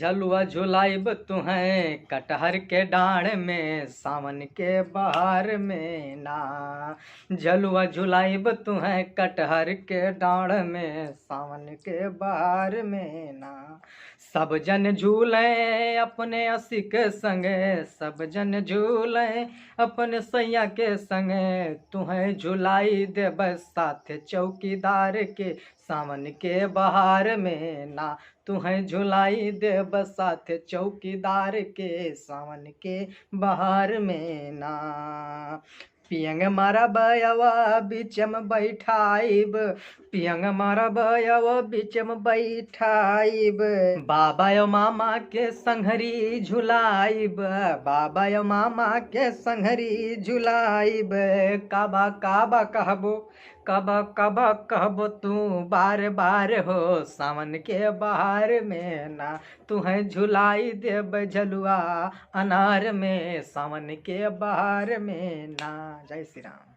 झलुआ झुलाइब तुहें कटहर के डाढ़ में सावन के बहार में ना। झलुआ झुलाइब तुहें कटहर के डाढ़ में सावन के बहार में ना। सब जन झूलें अपने असी के संगे, सब जन झूलें अपने सैया के संगे, तुहें झुलाई देब साथ चौकीदार के सावन के बहार में ना। तुहें झुलाई देब साथ चौकीदार के सावन के बहार में ना। पियंग मारा बयवा बीच में बैठाइब, पियंग मारा बयवा बीच में बैठाइब, बाबा यो मामा के संघरी झुलाइब, बाबा यो मामा के संघरी झुलाइब। काबा काबा कहबो, कबा कबा कहबो तू बार बार हो सावन के बहार में ना। तुहें झुलाई देब झलुआ अनार में सावन के बहार में ना। जय श्री राम।